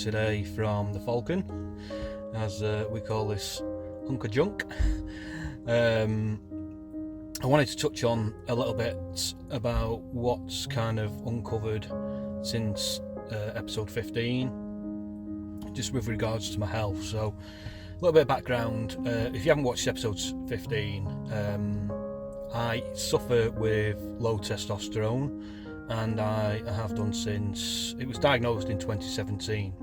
today from the Falcon, as we call this hunk of junk. I wanted to touch on a little bit about what's kind of uncovered since episode 15, just with regards to my health. So a little bit of background, if you haven't watched episodes 15, I suffer with low testosterone, and I have done since it was diagnosed in 2017.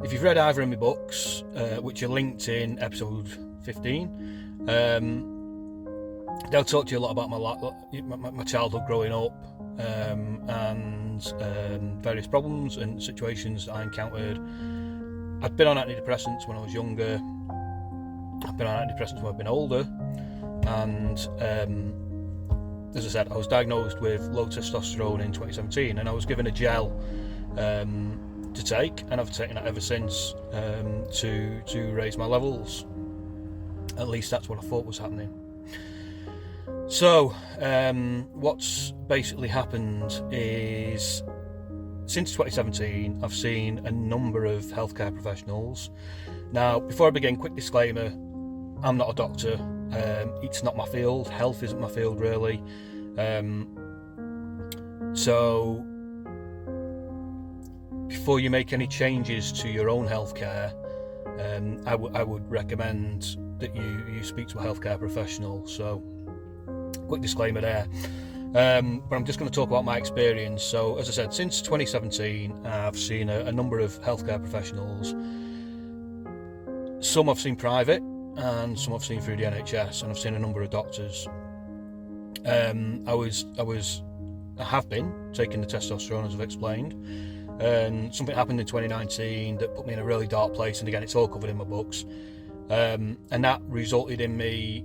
If you've read either of my books, which are linked in episode 15, they'll talk to you a lot about my childhood growing up, and various problems and situations that I encountered. I've been on antidepressants when I was younger. I've been on antidepressants when I've been older, and as I said, I was diagnosed with low testosterone in 2017, and I was given a gel to take, and I've taken it ever since to raise my levels. At least that's what I thought was happening. So what's basically happened is, since 2017, I've seen a number of healthcare professionals. Now, before I begin, quick disclaimer: I'm not a doctor. It's not my field. Health isn't my field, really. So before you make any changes to your own healthcare, I would recommend that you speak to a healthcare professional. So quick disclaimer there. But I'm just going to talk about my experience. So, as I said, since 2017, I've seen a number of healthcare professionals. Some I've seen private, and some I've seen through the NHS, and I've seen a number of doctors. I have been taking the testosterone, as I've explained, and something happened in 2019 that put me in a really dark place, and again, it's all covered in my books, and that resulted in me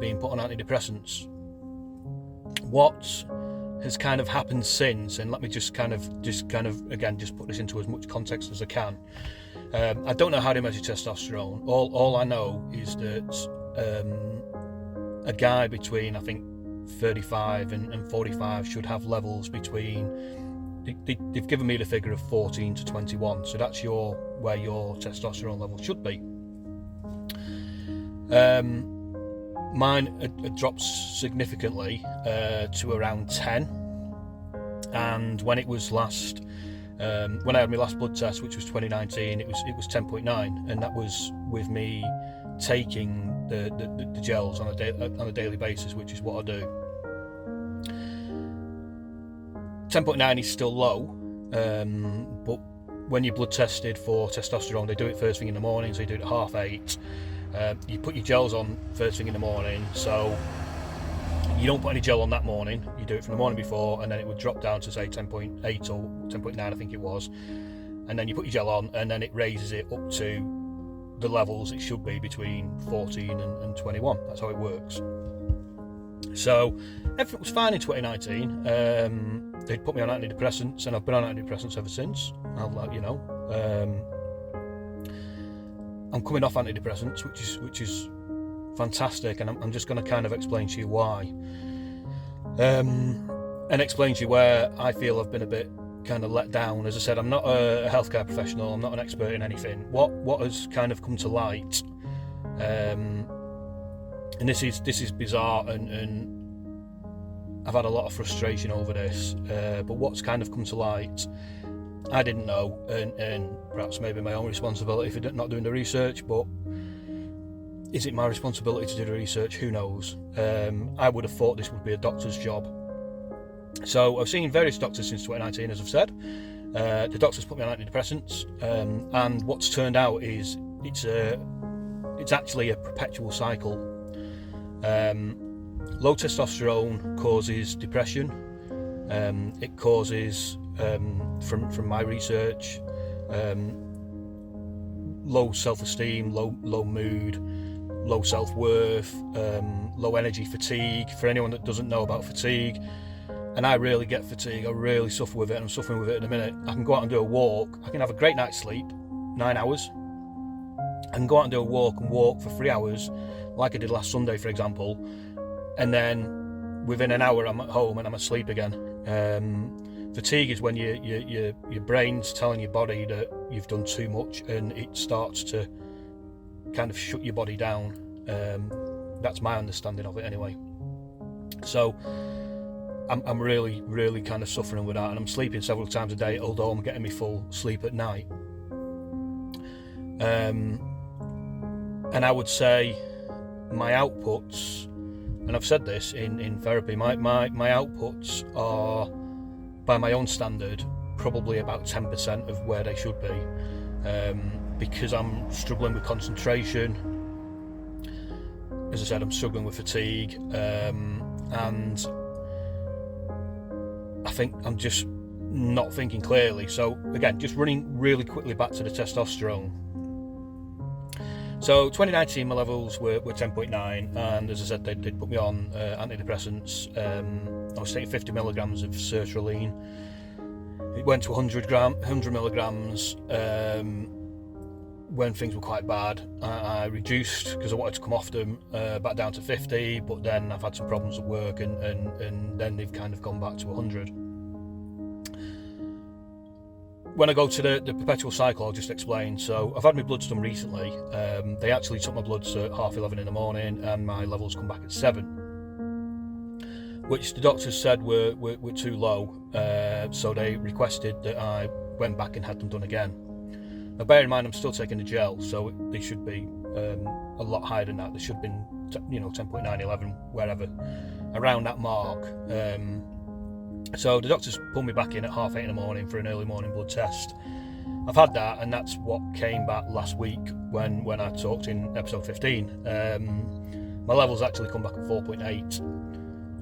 being put on antidepressants. What has kind of happened since, and let me just kind of again just put this into as much context as I can. I don't know how to measure testosterone. All I know is that a guy between, I think, 35 and 45 should have levels between. They've given me the figure of 14 to 21, so that's where your testosterone level should be. Mine had dropped significantly to around 10, and when it was last. When I had my last blood test, which was 2019, it was 10.9, and that was with me taking the gels on a daily basis, which is what I do. 10.9 is still low, but when you're blood tested for testosterone, they do it first thing in the morning, so you do it at 8:30. You put your gels on first thing in the morning, so you don't put any gel on that morning. You do it from the morning before, and then it would drop down to say 10.8 or 10.9, I think it was, and then you put your gel on, and then it raises it up to the levels it should be between 14 and 21. That's how it works. So everything was fine in 2019. They'd put me on antidepressants, and I've been on antidepressants ever since. I'm coming off antidepressants, which is fantastic, and I'm just going to kind of explain to you why, and explain to you where I feel I've been a bit kind of let down. As I said, I'm not a healthcare professional. I'm not an expert in anything. What has kind of come to light, and this is bizarre, and I've had a lot of frustration over this, but what's kind of come to light, I didn't know, and perhaps maybe my own responsibility for not doing the research, but is it my responsibility to do the research? Who knows? I would have thought this would be a doctor's job. So I've seen various doctors since 2019, as I've said. The doctors put me on antidepressants, and what's turned out is it's actually a perpetual cycle. Low testosterone causes depression. It causes, from my research, low self-esteem, low mood, low self-worth, low energy, fatigue. For anyone that doesn't know about fatigue, and I really get fatigue, I really suffer with it, and I'm suffering with it at the minute. I can go out and do a walk, I can have a great night's sleep, 9 hours, I can go out and do a walk for 3 hours, like I did last Sunday, for example, and then within an hour I'm at home and I'm asleep again. Fatigue is when your brain's telling your body that you've done too much, and it starts to kind of shut your body down. That's my understanding of it anyway. So I'm really kind of suffering with that, and I'm sleeping several times a day, although I'm getting me full sleep at night. And I would say my outputs, and I've said this in therapy, my outputs are, by my own standard, probably about 10% of where they should be, because I'm struggling with concentration. As I said, I'm struggling with fatigue, and I think I'm just not thinking clearly. So again, just running really quickly back to the testosterone. So 2019 my levels were 10.9, and as I said, they put me on antidepressants. I was taking 50 milligrams of sertraline. It went to 100 milligrams when things were quite bad. I reduced because I wanted to come off them back down to 50, but then I've had some problems at work, and then they've kind of gone back to 100. When I go to the perpetual cycle, I'll just explain. So I've had my bloods done recently. They actually took my bloods at 11:30 in the morning, and my levels come back at 7, which the doctors said were too low. So they requested that I went back and had them done again. Now bear in mind, I'm still taking the gel, so they should be a lot higher than that. They should have been 10.9, 11, wherever, around that mark. So the doctors pulled me back in at 8:30 in the morning for an early morning blood test. I've had that, and that's what came back last week when I talked in episode 15. My levels actually come back at 4.8,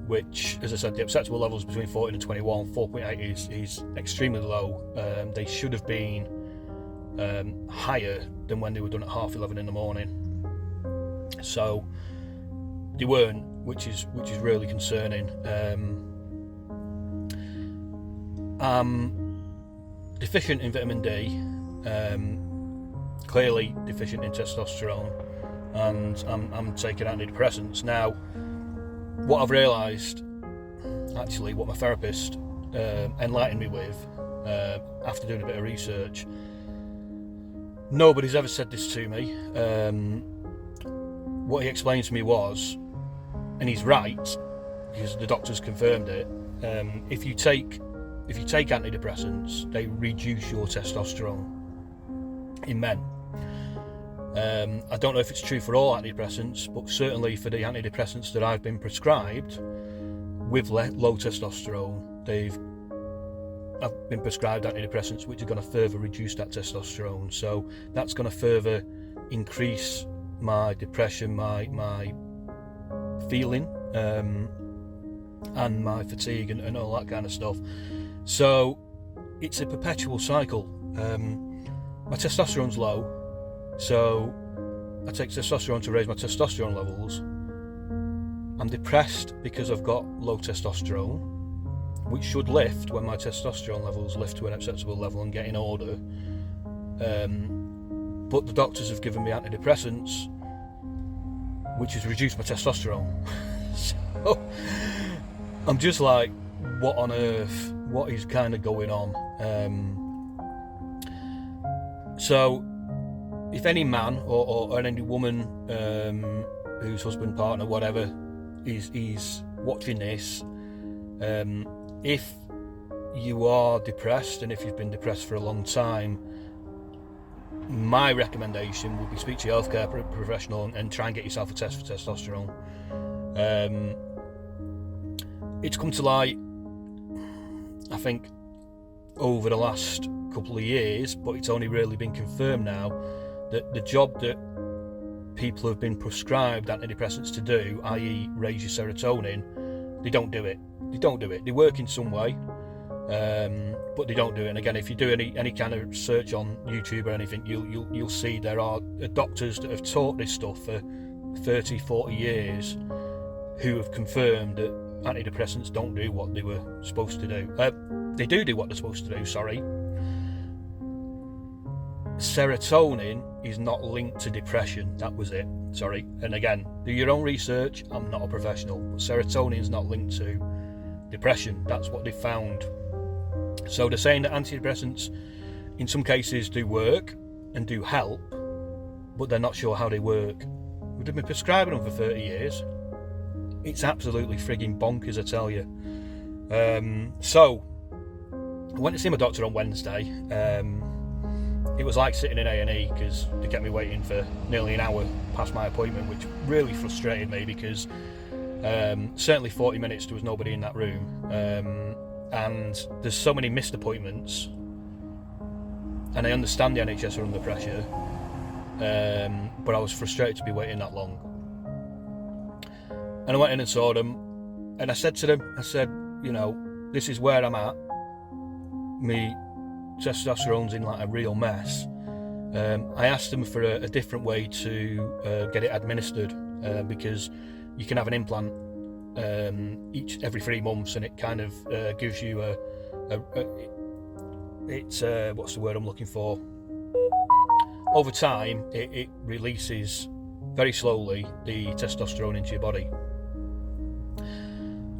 which, as I said, the acceptable levels between 14 and 21. 4.8 is extremely low. They should have been higher than when they were done at 11:30 in the morning. So they weren't, which is really concerning. I'm deficient in vitamin D, clearly deficient in testosterone, and I'm taking antidepressants. Now, what I've realised, actually, what my therapist enlightened me with after doing a bit of research, nobody's ever said this to me. What he explained to me was, and he's right, because the doctors confirmed it, if you take antidepressants, they reduce your testosterone in men. I don't know if it's true for all antidepressants, but certainly for the antidepressants that I've been prescribed with low testosterone, I've been prescribed antidepressants which are going to further reduce that testosterone. So that's going to further increase my depression, my feeling, and my fatigue and all that kind of stuff. So it's a perpetual cycle. My testosterone's low, so I take testosterone to raise my testosterone levels. I'm depressed because I've got low testosterone, which should lift when my testosterone levels lift to an acceptable level and get in order. But the doctors have given me antidepressants, which has reduced my testosterone. So I'm just like, what on earth? What is kind of going on? So if any man or any woman whose husband, partner, whatever is watching this, if you are depressed, and if you've been depressed for a long time, my recommendation would be speak to your healthcare professional and try and get yourself a test for testosterone. It's come to light, I think, over the last couple of years, but it's only really been confirmed now that the job that people have been prescribed antidepressants to do, i.e. raise your serotonin, they don't do it. They work in some way, but they don't do it. And again, if you do any kind of search on YouTube or anything, you'll see there are doctors that have taught this stuff for 30, 40 years who have confirmed that antidepressants don't do what they were supposed to do. They do what they're supposed to do, sorry. Serotonin is not linked to depression. That was it, sorry. And again, do your own research. I'm not a professional, but serotonin is not linked to depression. That's what they found So they're saying that antidepressants in some cases do work and do help, but they're not sure how they work. We've been prescribing them for 30 years. It's absolutely frigging bonkers, I tell you. So I went to see my doctor on Wednesday. It was like sitting in A&E because they kept me waiting for nearly an hour past my appointment, which really frustrated me because certainly 40 minutes there was nobody in that room, and there's so many missed appointments, and I understand the NHS are under pressure, but I was frustrated to be waiting that long. And I went in and saw them, and I said to them, you know, this is where I'm at. Me testosterone's in like a real mess. I asked them for a different way to get it administered, because you can have an implant every 3 months, and it kind of gives you what's the word I'm looking for? Over time, it releases very slowly the testosterone into your body.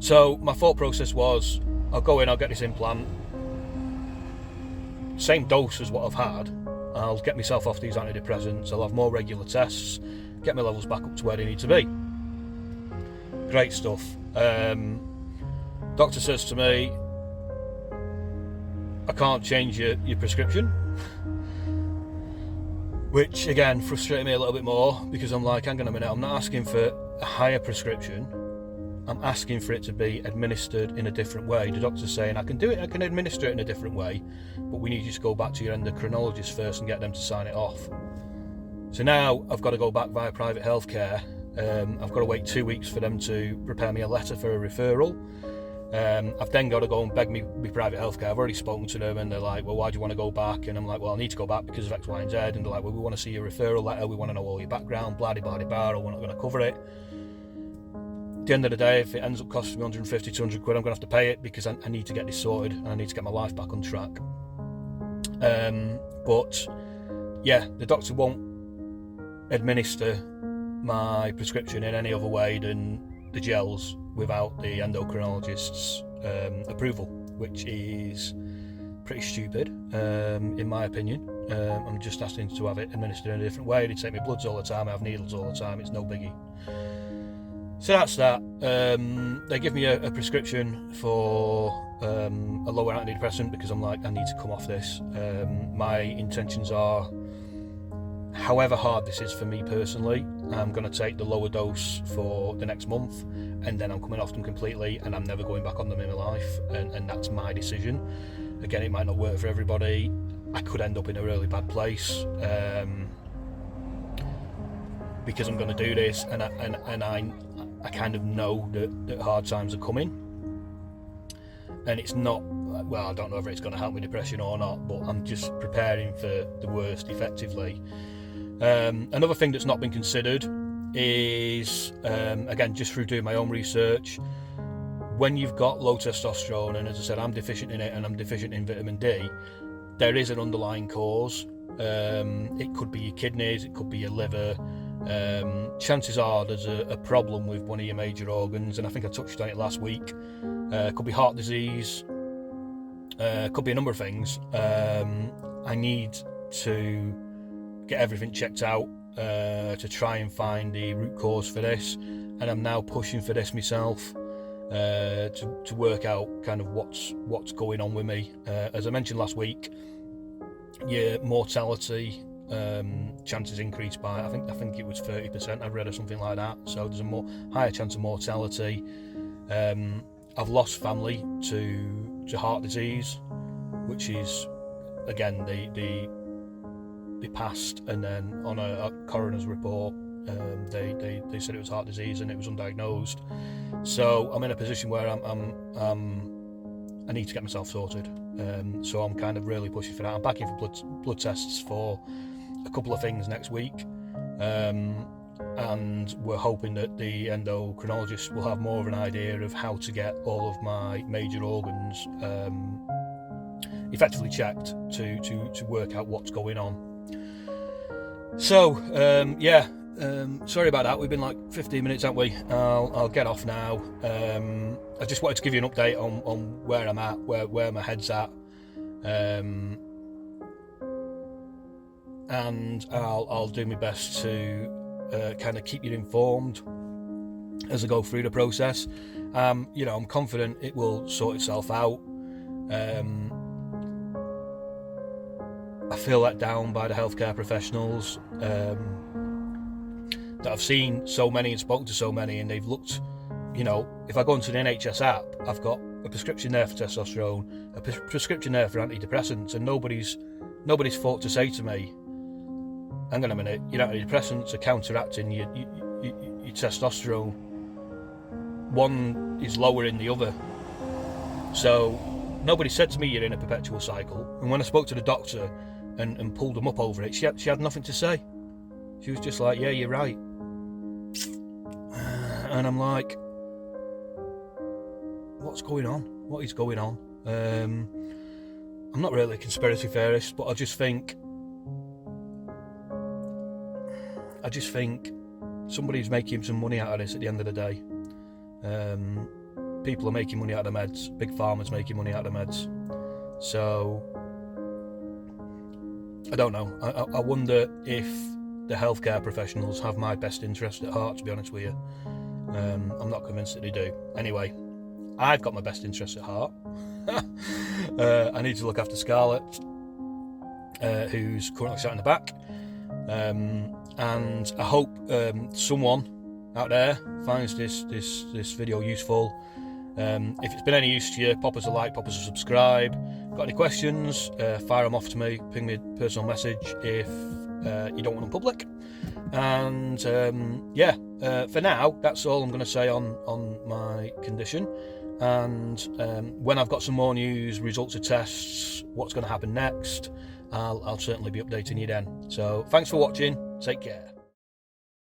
So my thought process was, I'll go in, I'll get this implant, same dose as what I've had, I'll get myself off these antidepressants, I'll have more regular tests, get my levels back up to where they need to be. Great stuff. Doctor says to me, I can't change your prescription, which again frustrated me a little bit more, because I'm like, hang on a minute, I'm not asking for a higher prescription, I'm asking for it to be administered in a different way. The doctor's saying, I can do it, I can administer it in a different way, but we need you to go back to your endocrinologist first and get them to sign it off. So now I've got to go back via private healthcare. I've got to wait 2 weeks for them to prepare me a letter for a referral. I've then got to go and beg me private healthcare. I've already spoken to them, and they're like, well, why do you want to go back? And I'm like, well, I need to go back because of X, Y, and Z. And they're like, well, we want to see your referral letter, we want to know all your background, blah, blah, blah, blah, or we're not going to cover it. At the end of the day, if it ends up costing me 150, 200 quid, I'm going to have to pay it, because I need to get this sorted, and I need to get my life back on track. But yeah, the doctor won't administer my prescription in any other way than the gels without the endocrinologist's approval, which is pretty stupid, in my opinion. I'm just asking to have it administered in a different way. They take me bloods all the time, I have needles all the time, it's no biggie. So that's that. They give me a prescription for a lower antidepressant, because I'm like, I need to come off this. My intentions are, however hard this is for me personally, I'm going to take the lower dose for the next month, and then I'm coming off them completely, and I'm never going back on them in my life, and that's my decision. Again, it might not work for everybody. I could end up in a really bad place, because I'm going to do this, and I kind of know that hard times are coming, and it's not, well, I don't know whether it's going to help with depression or not, but I'm just preparing for the worst effectively. Another thing that's not been considered is, again, just through doing my own research, when you've got low testosterone, and as I said, I'm deficient in it, and I'm deficient in vitamin D, there is an underlying cause. It could be your kidneys, it could be your liver. Chances are there's a problem with one of your major organs, and I think I touched on it last week. Could be heart disease, could be a number of things. I need to get everything checked out to try and find the root cause for this, and I'm now pushing for this myself, to work out kind of what's going on with me. As I mentioned last week, your mortality chances increased by, I think it was 30%, I've read, or something like that. So there's a higher chance of mortality. I've lost family to heart disease, which is, again, they passed, and then on a coroner's report, they said it was heart disease and it was undiagnosed. So I'm in a position where I need to get myself sorted. So I'm kind of really pushing for that. I'm back in for blood tests for a couple of things next week, and we're hoping that the endocrinologist will have more of an idea of how to get all of my major organs effectively checked to work out what's going on. So yeah, sorry about that. We've been like 15 minutes, haven't we? I'll get off now. I just wanted to give you an update on where I'm at, where my head's at, and I'll do my best to kind of keep you informed as I go through the process. You know, I'm confident it will sort itself out. I feel let down by the healthcare professionals. That I've seen so many and spoken to so many, and they've looked, you know, if I go into the NHS app, I've got a prescription there for testosterone, a prescription there for antidepressants, and nobody's thought to say to me, hang on a minute, your antidepressants are counteracting your testosterone. One is lowering the other. So nobody said to me you're in a perpetual cycle. And when I spoke to the doctor and pulled them up over it, she had nothing to say. She was just like, yeah, you're right. And I'm like, what's going on? What is going on? I'm not really a conspiracy theorist, but I just think somebody's making some money out of this at the end of the day. People are making money out of the meds. Big pharma's making money out of the meds. So I don't know. I wonder if the healthcare professionals have my best interest at heart, to be honest with you. I'm not convinced that they do. Anyway, I've got my best interest at heart. I need to look after Scarlett, who's currently sat in the back. And I hope someone out there finds this video useful. If it's been any use to you, pop us a like, pop us a subscribe. Got any questions, fire them off to me, ping me a personal message if you don't want them public. And for now, that's all I'm going to say on my condition. And when I've got some more news, results of tests, what's going to happen next, I'll certainly be updating you then. So thanks for watching. Take care.